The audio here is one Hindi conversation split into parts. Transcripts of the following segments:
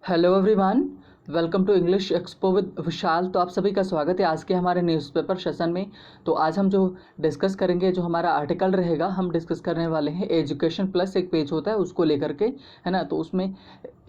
Hello everyone, welcome to English Expo with Vishal. तो आप सभी का स्वागत है आज के हमारे न्यूज़पेपर सेशन में। तो आज हम जो डिस्कस करेंगे, जो हमारा आर्टिकल रहेगा, हम डिस्कस करने वाले हैं एजुकेशन प्लस एक पेज होता है उसको लेकर के, है ना। तो उसमें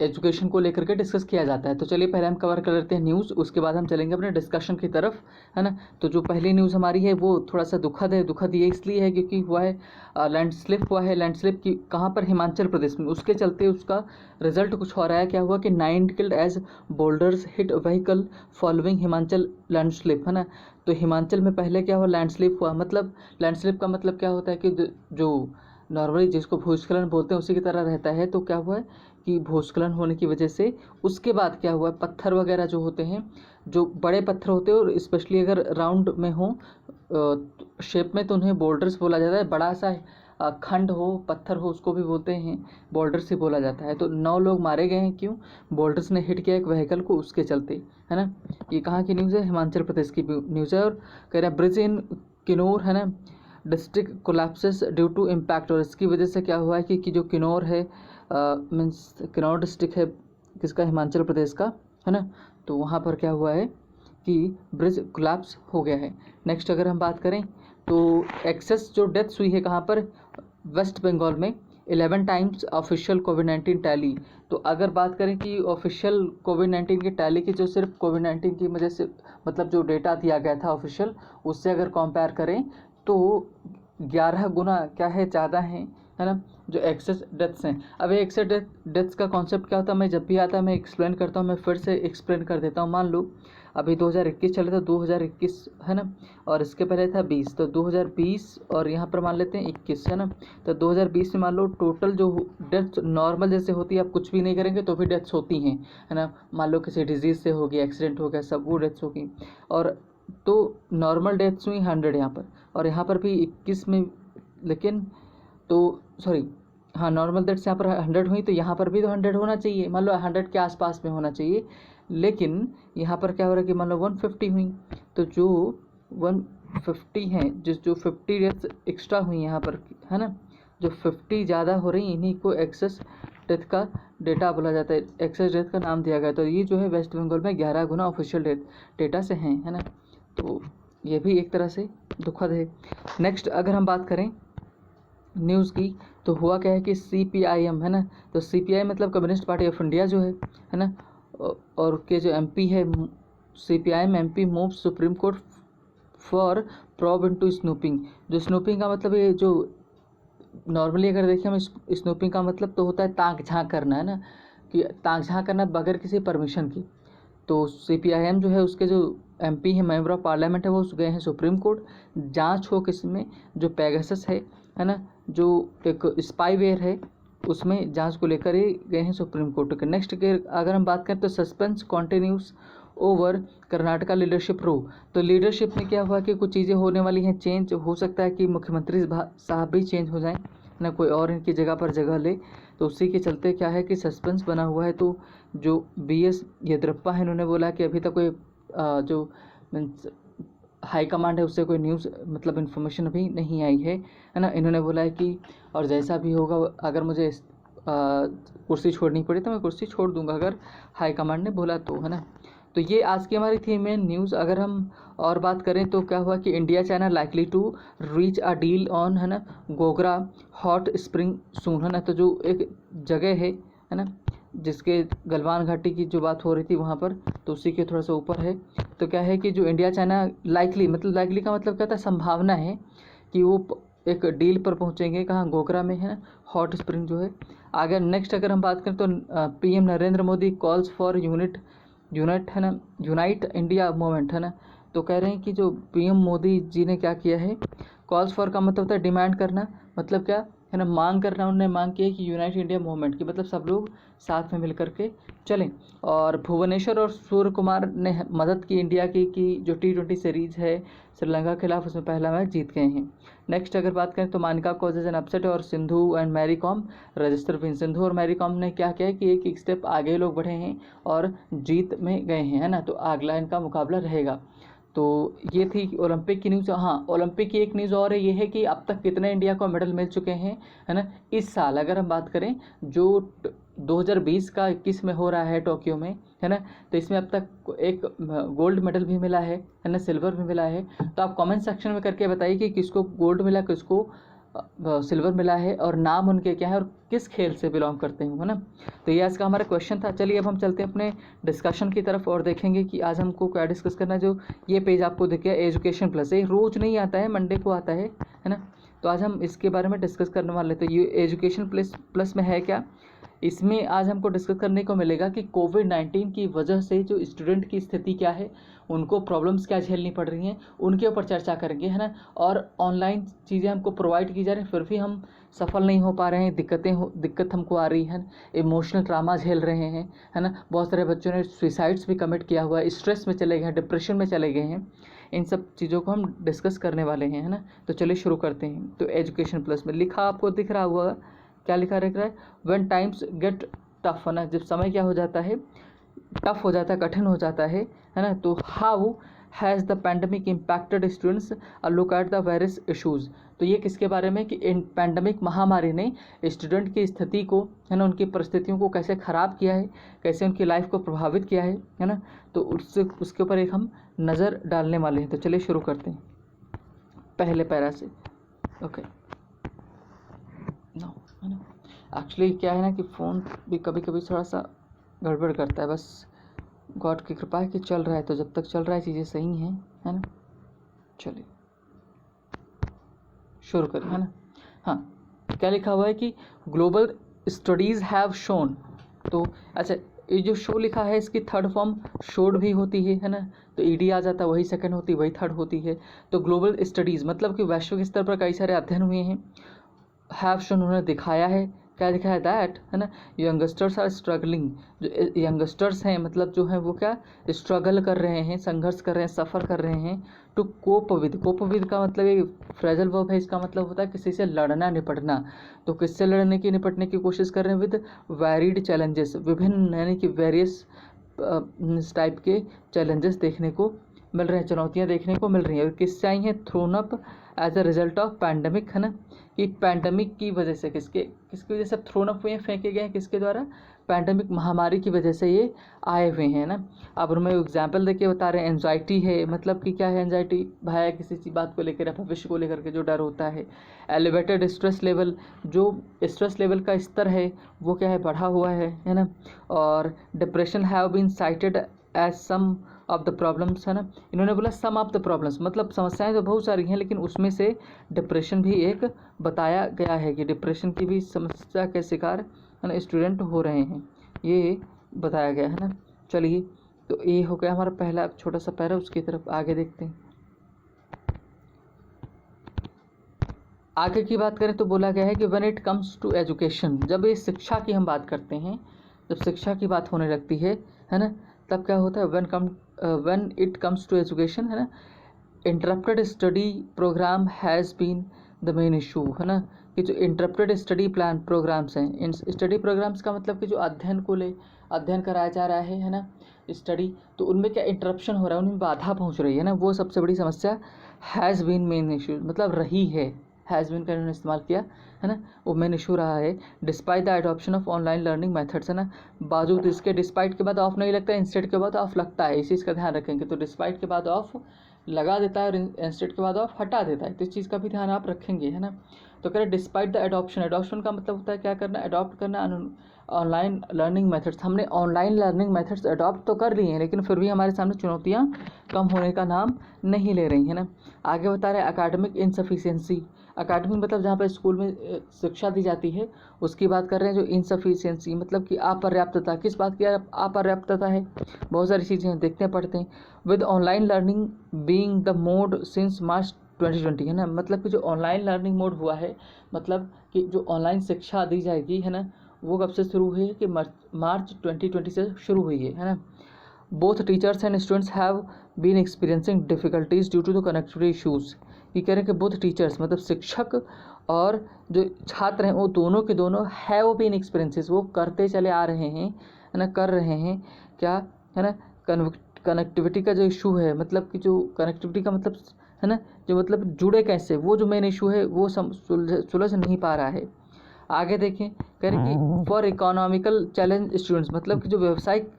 एजुकेशन को लेकर के डिस्कस किया जाता है। तो चलिए पहले हम कवर कर लेते हैं न्यूज़, उसके बाद हम चलेंगे अपने डिस्कशन की तरफ, है ना। तो जो पहली न्यूज़ हमारी है वो थोड़ा सा दुखद है। दुखद ये इसलिए है क्योंकि हुआ है लैंडस्लिप हुआ है। लैंडस्लिप की कहाँ पर? हिमाचल प्रदेश में। उसके चलते उसका रिजल्ट कुछ हो रहा है। क्या हुआ कि 9 killed as boulders hit vehicle following Himachal landslip, है ना। तो हिमाचल में पहले क्या हुआ? लैंडस्लिप हुआ। मतलब लैंडस्लिप का मतलब क्या होता है कि जो नॉर्मली जिसको भूस्खलन बोलते हैं उसी की तरह रहता है। तो क्या हुआ है कि भूस्खलन होने की वजह से उसके बाद क्या हुआ, पत्थर वगैरह जो होते हैं, जो बड़े पत्थर होते हैं और स्पेशली अगर राउंड में हो शेप में, तो उन्हें बोल्डर्स बोला जाता है। बड़ा सा खंड हो, पत्थर हो, उसको भी बोलते हैं बोल्डर्स ही बोला जाता है। तो 9 लोग मारे गए हैं। क्यों? बोल्डर्स ने हिट किया एक व्हीकल को, उसके चलते, है ना। ये कहाँ की न्यूज़ है? हिमाचल प्रदेश की न्यूज़ है। और कह रहे हैं ब्रिज इन किन्नौर, है ना, district collapses due to impact. और इसकी वजह से क्या हुआ है कि जो किन्नौर है, मीन्स किन्नौर डिस्ट्रिक्ट है किसका? हिमाचल प्रदेश का, है ना। तो वहाँ पर क्या हुआ है कि ब्रिज कोलैप्स हो गया है। नेक्स्ट अगर हम बात करें तो एक्सेस जो डेथ्स हुई है कहाँ पर? वेस्ट बंगाल में 11 टाइम्स ऑफिशियल कोविड-19 टैली। तो अगर बात करें कि ऑफिशियल कोविड-19 की टैली की, जो सिर्फ कोविड-19 की वजह से मतलब जो डेटा दिया गया था ऑफिशियल, उससे अगर कंपेयर करें तो 11 गुना क्या है, ज़्यादा है ना, जो एक्सेस डेथ्स हैं। अब ये एक्सेस डेथ्स का कॉन्सेप्ट क्या होता है, मैं जब भी आता है मैं एक्सप्लेन करता हूँ, मैं फिर से एक्सप्लेन कर देता हूँ। मान लो अभी 2021 चले तो 2021, है ना, और इसके पहले था 20, तो 2020 और यहाँ पर मान लेते हैं 21, है ना। तो 2020 में मान लो टोटल जो डेथ्स नॉर्मल जैसे होती है, आप कुछ भी नहीं करेंगे तो भी डेथ्स होती हैं, है ना। मान लो किसी डिजीज़ से हो गया, एक्सीडेंट हो गया, सब वो डेथ्स होगी। और तो नॉर्मल डेथ्स हुई 100 यहाँ पर, और यहाँ पर भी 21 में, लेकिन तो सॉरी, हाँ, नॉर्मल डेथ्स यहाँ पर 100 हुई, तो यहाँ पर भी तो 100 होना चाहिए, मान लो 100 के आसपास में होना चाहिए। लेकिन यहाँ पर क्या हो रहा है कि मान लो 150 हुई, तो जो 150 हैं, जो 50 डेथ्स एक्स्ट्रा हुई यहाँ पर, है ना, जो 50 ज़्यादा हो रही, इन्हीं को एक्सेस डेथ का डेटा बोला जाता है, एक्सेस डेथ का नाम दिया गया। तो ये जो है वेस्ट बंगाल में 11 गुना ऑफिशियल डेटा से हैं, है ना। तो ये भी एक तरह से दुखद है। नेक्स्ट अगर हम बात करें न्यूज़ की, तो हुआ क्या है कि CPIM, है ना, तो CPI मतलब कम्युनिस्ट पार्टी ऑफ इंडिया जो है ना, और के जो MP है, CPIM MP move supreme court for probe into snooping. जो स्नूपिंग का मतलब ये जो नॉर्मली अगर देखें हम, स्नूपिंग का मतलब तो होता है ताक झांक करना, है ना, कि ताक झांक करना बगैर किसी परमिशन की। तो CPIM जो है, उसके जो MP है, मेंबर ऑफ पार्लियामेंट है, वो गए हैं सुप्रीम कोर्ट, जांच हो किसमें, जो पेगासस है ना, जो एक स्पाईवेयर है, उसमें जांच को लेकर ही गए हैं सुप्रीम कोर्ट के। नेक्स्ट के अगर हम बात करें तो suspense continues over Karnataka leadership row. तो लीडरशिप में क्या हुआ कि कुछ चीज़ें होने वाली हैं चेंज, हो सकता है कि मुख्यमंत्री साहब भी चेंज हो जाएं ना, कोई और इनकी जगह पर जगह ले। तो उसी के चलते क्या है कि सस्पेंस बना हुआ है। तो जो BS येदियुरप्पा है, इन्होंने बोला कि अभी तक कोई जो मीन्स हाई कमांड है उससे कोई न्यूज़ मतलब इन्फॉर्मेशन अभी नहीं आई है ना। इन्होंने बोला है कि और जैसा भी होगा, अगर मुझे कुर्सी छोड़नी पड़ी तो मैं कुर्सी छोड़ दूंगा, अगर हाई कमांड ने बोला तो, है ना। तो ये आज की हमारी थी मेन न्यूज़। अगर हम और बात करें तो क्या हुआ कि India China likely to reach a deal on, है ना, गोगरा हॉट स्प्रिंग सून, है ना। तो जो एक जगह है ना, जिसके गलवान घाटी की जो बात हो रही थी वहाँ पर, तो उसी के थोड़ा सा ऊपर है। तो क्या है कि जो इंडिया चाइना लाइकली, मतलब लाइकली का मतलब क्या था, संभावना है कि वो एक डील पर पहुँचेंगे। कहाँ? गोगरा में, है, हॉट स्प्रिंग जो है। आगे नेक्स्ट अगर हम बात करें तो PM Narendra Modi calls for unit, है ना, यूनाइट इंडिया मूवमेंट, है ना। तो कह रहे हैं कि जो PM मोदी जी ने क्या किया है, कॉल्स फॉर का मतलब होता है डिमांड करना, मतलब क्या है ना, मांग करना। उन्होंने मांग की है कि यूनाइट इंडिया मूवमेंट की, मतलब सब लोग साथ में मिल करके चलें। और भुवनेश्वर और सूर्य कुमार ने मदद की इंडिया की कि जो T20 सीरीज़ है श्रीलंका के खिलाफ, उसमें पहला मैच जीत गए हैं। नेक्स्ट अगर बात करें तो मानिका कॉजेज एन अपसेट और Sindhu and Mary Kom register win. Sindhu और मैरी कॉम ने क्या किया है कि एक स्टेप आगे लोग बढ़े हैं और जीत में गए हैं, है ना। तो अगला इनका मुकाबला रहेगा। तो ये थी ओलंपिक की न्यूज़। हाँ, ओलंपिक की एक न्यूज़ और है, ये है कि अब तक कितने इंडिया को मेडल मिल चुके हैं, है ना, इस साल। अगर हम बात करें जो 2020 का 21 में हो रहा है टोक्यो में, है ना। तो इसमें अब तक एक गोल्ड मेडल भी मिला है ना, सिल्वर भी मिला है। तो आप कमेंट सेक्शन में करके बताइए कि किसको गोल्ड मिला, किसको सिल्वर मिला है, और नाम उनके क्या है और किस खेल से बिलोंग करते हैं, है ना। तो ये आज का हमारा क्वेश्चन था। चलिए अब हम चलते हैं अपने डिस्कशन की तरफ और देखेंगे कि आज हमको क्या डिस्कस करना है। जो ये पेज आपको दिख गया एजुकेशन प्लस, ये रोज़ नहीं आता है, मंडे को आता है ना। तो आज हम इसके बारे में डिस्कस करने वाले थे। ये एजुकेशन प्लस में है क्या, इसमें आज हमको डिस्कस करने को मिलेगा कि कोविड-19 की वजह से जो स्टूडेंट की स्थिति क्या है, उनको प्रॉब्लम्स क्या झेलनी पड़ रही हैं, उनके ऊपर चर्चा करेंगे, है ना। और ऑनलाइन चीज़ें हमको प्रोवाइड की जा रही हैं, फिर भी हम सफल नहीं हो पा रहे हैं, दिक्कत हमको आ रही है, इमोशनल ट्रामा झेल रहे हैं, है ना। बहुत सारे बच्चों ने सुसाइड्स भी कमिट किया हुआ है, स्ट्रेस में चले गए हैं, डिप्रेशन में चले गए हैं। इन सब चीज़ों को हम डिस्कस करने वाले हैं, है ना। तो चलिए शुरू करते हैं। तो एजुकेशन प्लस में लिखा आपको दिख रहा हुआ, क्या लिखा रह रहा है, व्हेन टाइम्स गेट टफ, है ना। जब समय क्या हो जाता है, टफ हो जाता है, कठिन हो जाता है ना। तो how has the pandemic impacted students, look at the various issues. तो ये किसके बारे में कि इन पैंडमिक महामारी ने स्टूडेंट की स्थिति को, है ना, उनकी परिस्थितियों को कैसे ख़राब किया है, कैसे उनकी लाइफ को प्रभावित किया है ना। तो उसके ऊपर एक हम नज़र डालने वाले हैं। तो चलिए शुरू करते हैं पहले पैरा से। ओके नो, है ना। एक्चुअली क्या है ना कि फ़ोन भी कभी कभी थोड़ा सा गड़बड़ करता है, बस गॉड की कृपा है कि चल रहा है। तो जब तक चल रहा है चीज़ें सही हैं, है ना। चलिए शुरू करें, है ना। हाँ, क्या लिखा हुआ है कि ग्लोबल स्टडीज़ हैव शोन। तो अच्छा, ये जो शो लिखा है इसकी थर्ड फॉर्म शोड भी होती है ना। तो ईडी आ जाता है, वही सेकंड होती है, वही थर्ड होती है। तो ग्लोबल स्टडीज़ मतलब कि वैश्विक स्तर पर कई सारे अध्ययन हुए हैं। हैव शोन उन्होंने दिखाया है, क्या दिखाया है, दैट, है ना, यंगस्टर्स आर स्ट्रगलिंग। जो यंगस्टर्स हैं मतलब जो हैं वो क्या स्ट्रगल कर रहे हैं, संघर्ष कर रहे हैं, सफ़र कर रहे हैं। टू कोप विद का मतलब एक फ्रेजल वर्ब है, इसका मतलब होता है किसी से लड़ना, निपटना। तो किससे लड़ने की, निपटने की कोशिश कर रहे हैं, विद वैरिड चैलेंजेस, विभिन्न यानी कि वेरियस टाइप के चैलेंजेस देखने को मिल रहे हैं, चुनौतियाँ देखने को मिल रही हैं। और किससे आई हैं, thrown up as a result of pandemic, है ना। कि पैंडमिक की वजह से किसकी वजह से थ्रोन अप हुए हैं, फेंके गए हैं, किसके द्वारा, पैंडमिक महामारी की वजह से ये आए हुए हैं ना। अब उनमें एग्जाम्पल देके बता रहे हैं। एंजाइटी है, मतलब कि क्या है एंजाइटी, भय किसी चीज़ बात को लेकर, भविष्य को लेकर के जो डर होता है। एलिवेटेड स्ट्रेस लेवल, जो स्ट्रेस लेवल का स्तर है वो क्या है, बढ़ा हुआ है ना। और depression have been cited as some of the problems, है ना। इन्होंने बोला सम ऑफ द प्रॉब्लम्स, मतलब समस्याएं तो बहुत सारी हैं, लेकिन उसमें से डिप्रेशन भी एक बताया गया है कि डिप्रेशन की भी समस्या के शिकार, है ना, स्टूडेंट हो रहे हैं, ये बताया गया है ना। चलिए, तो ये हो गया हमारा पहला छोटा सा पैरा, उसकी तरफ आगे देखते हैं। आगे की बात करें तो बोला गया है कि when it comes to education, जब ये शिक्षा की हम बात करते हैं, जब शिक्षा की बात होने लगती है ना, तब क्या होता है, when it comes to education, है ना, interrupted study programme has been the main issue, है ना। कि जो इंटरप्टेड स्टडी प्रोग्राम्स हैं, इन स्टडी प्रोग्राम्स का मतलब कि जो अध्ययन कराया जा रहा है ना, स्टडी, तो उनमें क्या इंटरप्शन हो रहा है, उनमें बाधा पहुंच रही है ना, वो सबसे बड़ी समस्या हैज़ बीन मेन इशू, मतलब रही है, हैज़ बीन का इन्होंने इस्तेमाल किया, है ना, वो मेन इशू रहा है। Despite the adoption of online learning methods, है ना, बावजूद इसके, डिस्पाइट के बाद ऑफ नहीं लगता है, इंस्टेड के बाद ऑफ लगता है, इस चीज़ का ध्यान रखेंगे। तो डिस्पाइट के बाद ऑफ लगा देता है और इंस्टेड के बाद ऑफ हटा देता है, तो इस चीज़ का भी ध्यान आप रखेंगे, है ना। तो कह रहे डिस्पाइट द एडॉप्शन का मतलब होता है क्या करना, अडॉप्ट करना ऑनलाइन लर्निंग मेथड्स। हमने ऑनलाइन लर्निंग मेथड्स अडॉप्ट तो कर लिए हैं, लेकिन फिर भी हमारे सामने चुनौतियाँ कम होने का नाम नहीं ले रही है ना। आगे बता रहे हैं अकाडमिक इनसफिशिएंसी। अकाडमिक मतलब जहाँ पर स्कूल में शिक्षा दी जाती है उसकी बात कर रहे हैं। जो इनसफिशिएंसी मतलब कि अपर्याप्तता, किस बात की अपर्याप्तता है, बहुत सारी चीज़ें देखते पढ़ते हैं। With online learning being the mode since मार्च 2020, है ना, मतलब कि जो ऑनलाइन लर्निंग मोड हुआ है, मतलब कि जो ऑनलाइन शिक्षा दी जाएगी, है ना, वो कब से शुरू हुई है कि मार्च 2020 से शुरू हुई है ना। Both teachers and students have been experiencing difficulties due to the connectivity issues. ये कह रहे हैं कि बोथ टीचर्स मतलब शिक्षक और जो छात्र हैं वो दोनों के दोनों हैव बीन एक्सपीरियंसेस, वो करते चले आ रहे हैं, है ना, कर रहे हैं क्या, है ना, कनेक्टिविटी का जो इशू है, मतलब कि जो कनेक्टिविटी का मतलब, है ना, जो मतलब जुड़े कैसे, वो जो मेन इशू है वो सुलझ नहीं पा रहा है। आगे देखें, कह रहे कि फॉर इकोनॉमिकल चैलेंज स्टूडेंट्स, मतलब कि जो व्यवसायिक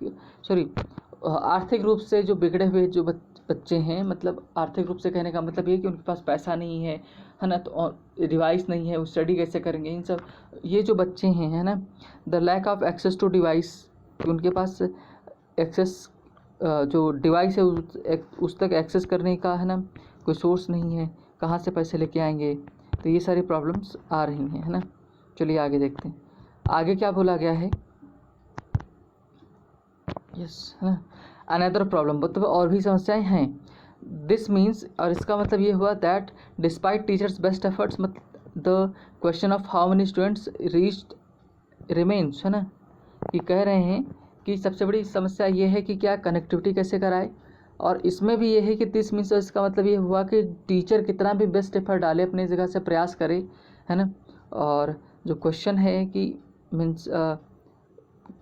आर्थिक रूप से जो बिगड़े हुए जो बच्चे हैं, मतलब आर्थिक रूप से कहने का मतलब ये कि उनके पास पैसा नहीं है ना, तो डिवाइस नहीं है, वो स्टडी कैसे करेंगे, इन सब ये जो बच्चे हैं, है ना, the lack of access to device, उनके पास एक्सेस जो डिवाइस है उस तक एक्सेस करने का, है ना, कोई सोर्स नहीं है, कहाँ से पैसे लेके आएंगे, तो ये सारी प्रॉब्लम्स आ रही हैं, है ना। चलिए आगे देखते हैं, आगे क्या बोला गया है। यस, है ना, अनदर प्रॉब्लम, मतलब और भी समस्याएं हैं। दिस मीन्स, और इसका मतलब ये हुआ that despite teachers best efforts, मतलब the question of how many students reached remains, है ना, कि कह रहे हैं कि सबसे बड़ी समस्या ये है कि क्या कनेक्टिविटी कैसे कराए, और इसमें भी ये है कि 30 मीन्स, इसका मतलब ये हुआ कि टीचर कितना भी बेस्ट एफर्ट डाले, अपनी जगह से प्रयास करे, है ना। और जो क्वेश्चन है कि मीन्स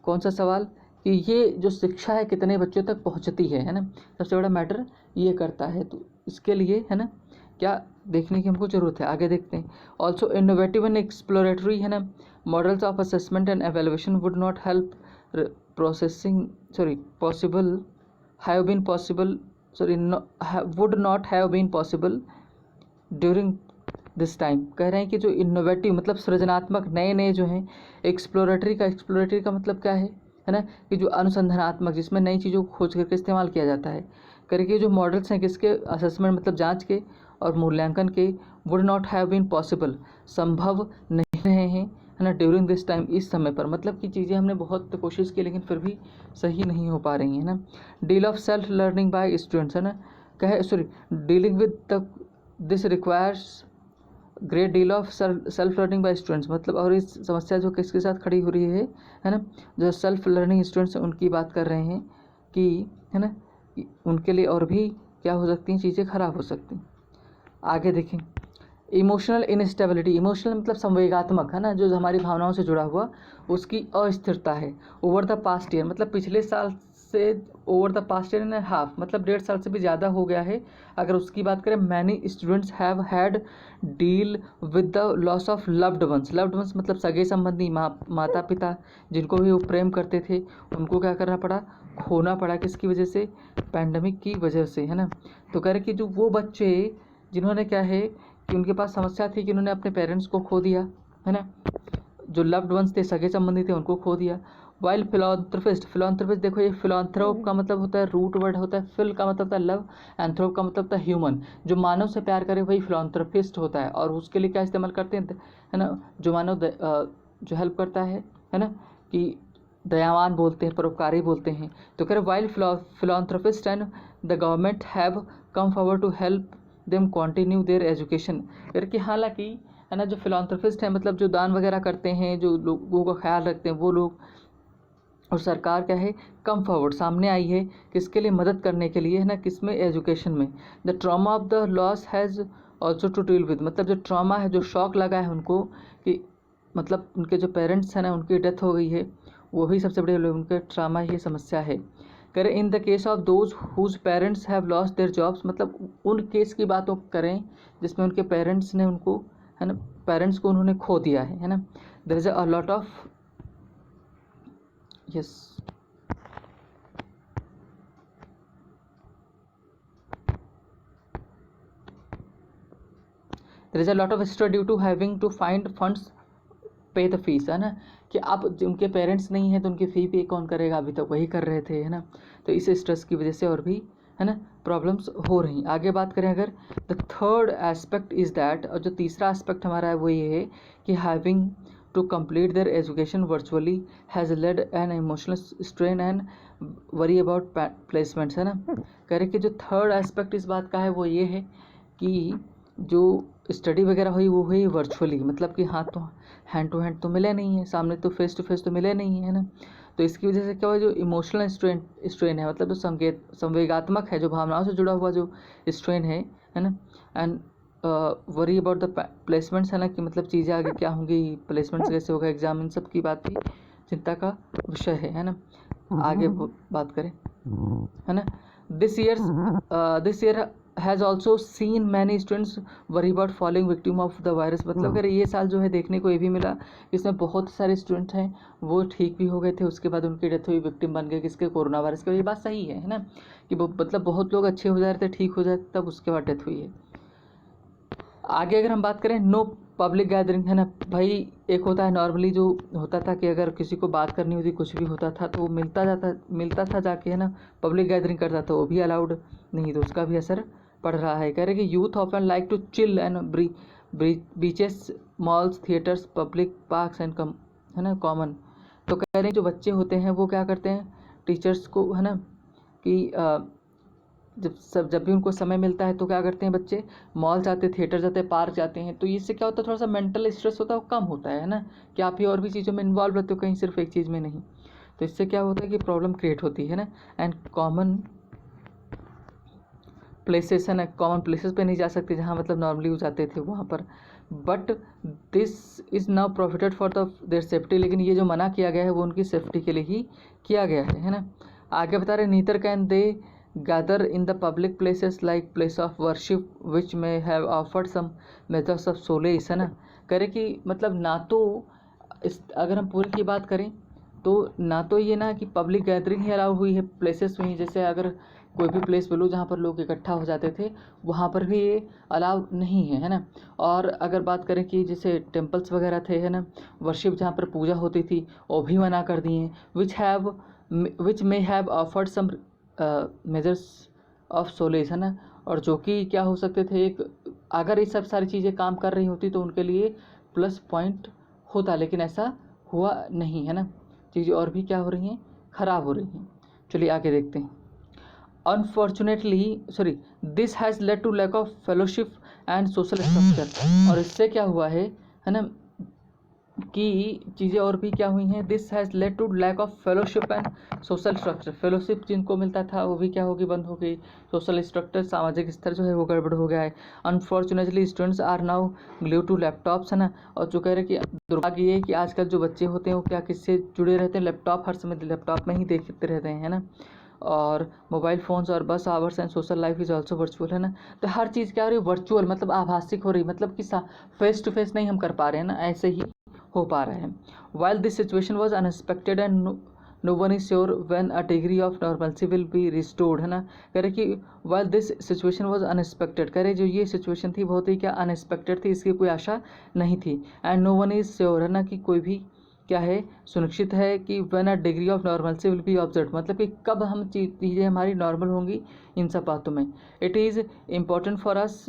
कौन सा सवाल, कि ये जो शिक्षा है कितने बच्चों तक पहुंचती है ना, सबसे बड़ा मैटर ये करता है। तो इसके लिए, है ना, क्या देखने की हमको ज़रूरत है। आगे देखते हैं, ऑल्सो इनोवेटिव एंड एक्सप्लोरेटरी, है ना, models of assessment and evaluation would not help processing possible have been possible would not have been possible during this time. कह रहे हैं कि जो इनोवेटिव मतलब सृजनात्मक नए नए जो हैं, एक्सप्लोरेटरी का मतलब क्या है ना, कि जो अनुसंधानात्मक, जिसमें नई चीज़ों को खोज करके इस्तेमाल किया जाता है, करके जो मॉडल्स हैं किसके, असेसमेंट मतलब जांच के और मूल्यांकन के, would not have been possible, संभव नहीं रहे हैं, है ना, ड्यूरिंग दिस टाइम, इस समय पर, मतलब कि चीज़ें हमने बहुत कोशिश की लेकिन फिर भी सही नहीं हो पा रही हैं, है ना। Deal of self learning by students, है ना, dealing with this requires great deal of self learning by students, मतलब और इस समस्या जो किसके साथ खड़ी हो रही है ना, जो सेल्फ लर्निंग स्टूडेंट्स हैं उनकी बात कर रहे हैं कि, है ना, कि उनके लिए और भी क्या हो सकती हैं, चीज़ें खराब हो सकती हैं। आगे देखें, इमोशनल इनस्टेबिलिटी, इमोशनल मतलब संवेगात्मक, है ना, जो हमारी भावनाओं से जुड़ा हुआ, उसकी अस्थिरता है। ओवर द पास्ट ईयर, मतलब पिछले साल से, over the past year and half, मतलब 1.5 साल से भी ज़्यादा हो गया है। अगर उसकी बात करें, many students have had deal with the loss of loved ones, मतलब सगे संबंधी, माता पिता जिनको भी वो प्रेम करते थे, उनको क्या करना पड़ा, खोना पड़ा, किसकी वजह से, पैंडमिक की वजह से, है ना। तो कह रहे कि जो वो बच्चे जिन्होंने क्या है कि उनके पास समस्या थी कि उन्होंने अपने पेरेंट्स को खो दिया, है ना, जो लव्ड वंस थे, सगे संबंधी थे, उनको खो दिया। वाइल फिलॉन्थ्रोपिस्ट, देखो ये फिलॉन्थ्रोप का मतलब होता है, रूट वर्ड होता है, फिल का मतलब होता है लव, एंथ्रोप का मतलब होता है ह्यूमन, जो मानव से प्यार करे वही फिलॉन्थ्रोपिस्ट होता है। और उसके लिए क्या इस्तेमाल करते हैं, है ना, जो मानव जो हेल्प करता है ना, कि दयावान बोलते हैं, परोपकारी बोलते हैं। तो कह रहे while philanthropist and the government have come forward to help them continue their education, कि हालांकि, है ना, जो फिलॉन्थ्रोपिस्ट हैं, मतलब जो दान वगैरह करते हैं, जो लोगों का ख्याल रखते हैं, वो लोग, और सरकार क्या है, कम फॉरवर्ड सामने आई है किसके लिए, मदद करने के लिए, है ना, किसमें, एजुकेशन में। The trauma of the loss has also to deal with, मतलब जो ट्रॉमा है, जो शॉक लगा है उनको, कि मतलब उनके जो पेरेंट्स हैं ना, उनकी डेथ हो गई है, वो भी सबसे बड़ी उनके ट्रॉमा ही समस्या है। करें in the case of those whose parents have lost their jobs, मतलब उन केस की बातों करें जिसमें उनके पेरेंट्स ने उनको, है ना, पेरेंट्स को उन्होंने खो दिया है ना। There is a lot of, yes, there is a lot of stress due to having to find funds pay the fees, है ना, कि अब उनके पेरेंट्स नहीं है तो उनकी फ़ी पे कौन करेगा, अभी तक वही कर रहे थे, है ना। तो इस स्ट्रेस की वजह से और भी, है ना, प्रॉब्लम्स हो रही। आगे बात करें अगर, the third aspect is that, और जो तीसरा एस्पेक्ट हमारा है वो ये है कि having to complete their education virtually has led an emotional strain and worry about placements, है ना। कह रहे कि जो थर्ड एस्पेक्ट इस बात का है वो ये है कि जो स्टडी वगैरह हुई वो हुई वर्चुअली, मतलब कि हाथ तो हैंड टू हैंड तो मिले नहीं है, सामने तो फेस टू फेस तो मिले नहीं है ना। तो इसकी वजह से क्या हुआ, जो इमोशनल स्ट्रेन है, मतलब जो संवेगात्मक है, जो भावनाओं से जुड़ा हुआ जो स्ट्रेन है ना, and worry about the placements, है ना, कि मतलब चीज़ें आगे क्या होंगी, प्लेसमेंट्स कैसे होगा, एग्जाम, इन सब की बात भी चिंता का विषय है ना। आगे बात करें, है ना, this year has also seen many students worry about following victim of the virus. मतलब अगर ये साल जो है देखने को ये भी मिला, इसमें बहुत सारे स्टूडेंट हैं वो ठीक भी हो गए थे, उसके बाद उनकी डेथ हुई, विक्टिम बन गए किसके, कोरोना वायरस के। ये बात सही है ना, कि मतलब बहुत लोग अच्छे हो जा रहे थे, ठीक हो जाए, तब उसके बाद डेथ हुई है। आगे अगर हम बात करें, नो पब्लिक गैदरिंग, है ना भाई। एक होता है नॉर्मली जो होता था कि अगर किसी को बात करनी होती, कुछ भी होता था तो वो मिलता था जाके, है ना, पब्लिक गैदरिंग करता था, वो भी अलाउड नहीं, तो उसका भी असर पड़ रहा है। कह रहे कि youth often like to chill and beaches, malls, theatres, public parks and है ना कॉमन। तो कह रहे हैं जो बच्चे होते हैं वो क्या करते हैं, टीचर्स को, है ना, कि जब भी उनको समय मिलता है तो क्या करते हैं बच्चे, मॉल जाते हैं, थिएटर जाते हैं, पार्क जाते हैं। तो इससे क्या होता है, थोड़ा सा मेंटल स्ट्रेस होता है वो कम होता है ना, कि आप ही और भी चीज़ों में इन्वॉल्व रहते हो, कहीं सिर्फ एक चीज़ में नहीं। तो इससे क्या होता है कि प्रॉब्लम क्रिएट होती है ना। एंड कॉमन प्लेसेस, है ना, कॉमन प्लेसेस पे नहीं जा सकते जहाँ मतलब नॉर्मली वो जाते थे वहाँ पर। But this is now prohibited for their safety. लेकिन ये जो मना किया गया है वो उनकी सेफ्टी के लिए ही किया गया है ना। आगे बता रहे, neither can they gather in the public places like place of worship which may have offered some methods of solace, है ना। करे कि मतलब ना तो अगर हम पूरी की बात करें तो ना तो ये ना कि पब्लिक गैदरिंग ही अलाउ हुई है, प्लेसेस हुई, जैसे अगर कोई भी प्लेस बोलो जहाँ पर लोग इकट्ठा हो जाते थे वहाँ पर भी ये अलाउ नहीं है ना। और अगर बात करें कि जैसे टेम्पल्स वगैरह थे, है ना, वर्शिप जहाँ पर पूजा होती थी, वो भी मना कर दिए हैं। Which may have offered some measures of solace, है ना। और जो कि क्या हो सकते थे, एक अगर ये सब सारी चीज़ें काम कर रही होती तो उनके लिए प्लस पॉइंट होता, लेकिन ऐसा हुआ नहीं, है ना। चीज़ें और भी क्या हो रही हैं, ख़राब हो रही हैं। चलिए आगे देखते हैं। This has led to lack of fellowship and social structure. और इससे क्या हुआ है ना, कि चीज़ें और भी क्या हुई हैं। This has led to lack of fellowship and social structure. Fellowship जिनको मिलता था वो भी क्या होगी, बंद हो गई। सोशल स्ट्रक्चर, सामाजिक स्तर जो है वो गड़बड़ हो गया है। Unfortunately students are now glue to laptops, है ना। और जो कह रहे हैं कि दुर्भाग्य ये है कि आजकल जो बच्चे होते हैं वो क्या किससे जुड़े रहते हैं, लैपटॉप, हर समय लैपटॉप में ही देखते रहते हैं, है ना। और मोबाइल फ़ोन्स और बस hours and social life is also virtual, है ना। तो हर चीज़ क्या हो रही है, वर्चुअल, मतलब आभासिक हो रही, मतलब कि फेस टू फेस नहीं हम कर पा रहे हैं ना, ऐसे ही हो पा रहे हैं। While this situation was unexpected and no one is sure when a degree of normalcy will be restored, है ना। कह रहे कि while this situation was unexpected, कह रहे जो ये सिचुएशन थी बहुत ही क्या अनएक्सपेक्टेड थी, इसकी कोई आशा नहीं थी। And no one is sure, है ना, कि कोई भी क्या है, सुनिश्चित है कि when a degree of normalcy will B observe, मतलब कि कब हम चीज़ें हमारी नॉर्मल होंगी इन सब बातों में। It is important for us,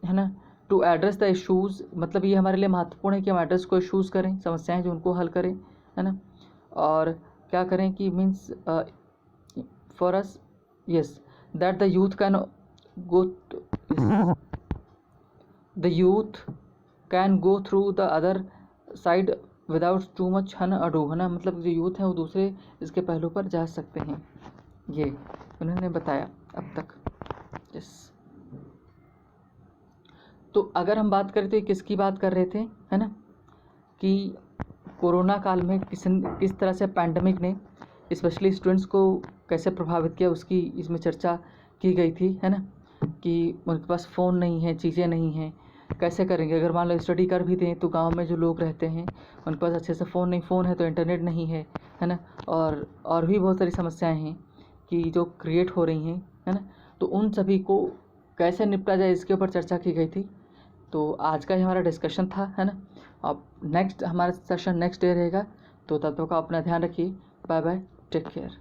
है ना, टू एड्रेस द इशूज़, मतलब ये हमारे लिए महत्वपूर्ण है कि हम एड्रेस को इशूज़ करें, समस्याएं जो उनको हल करें, है ना। और क्या करें कि means for us, yes, that the youth can go through the other side without too much, है ना, अडू, है ना। मतलब जो यूथ है वो दूसरे इसके पहलू पर जा सकते हैं, ये उन्होंने बताया अब तक। यस, तो अगर हम बात करें तो किसकी बात कर रहे थे, है ना, कि कोरोना काल में किस तरह से पैंडमिक ने स्पेशली स्टूडेंट्स को कैसे प्रभावित किया, उसकी इसमें चर्चा की गई थी, है ना। कि उनके पास फ़ोन नहीं है, चीज़ें नहीं हैं, कैसे करेंगे। अगर मान लो स्टडी कर भी दें तो गांव में जो लोग रहते हैं उनके पास अच्छे से फ़ोन नहीं, फ़ोन है तो इंटरनेट नहीं है ना। और भी बहुत सारी समस्याएं हैं कि जो क्रिएट हो रही हैं, है ना। तो उन सभी को कैसे निपटा जाए इसके ऊपर चर्चा की गई थी। तो आज का ही हमारा डिस्कशन था, है ना। अब नेक्स्ट हमारा सेशन नेक्स्ट डे रहेगा, तो तब तक आप अपना ध्यान रखिए। Bye bye, take care.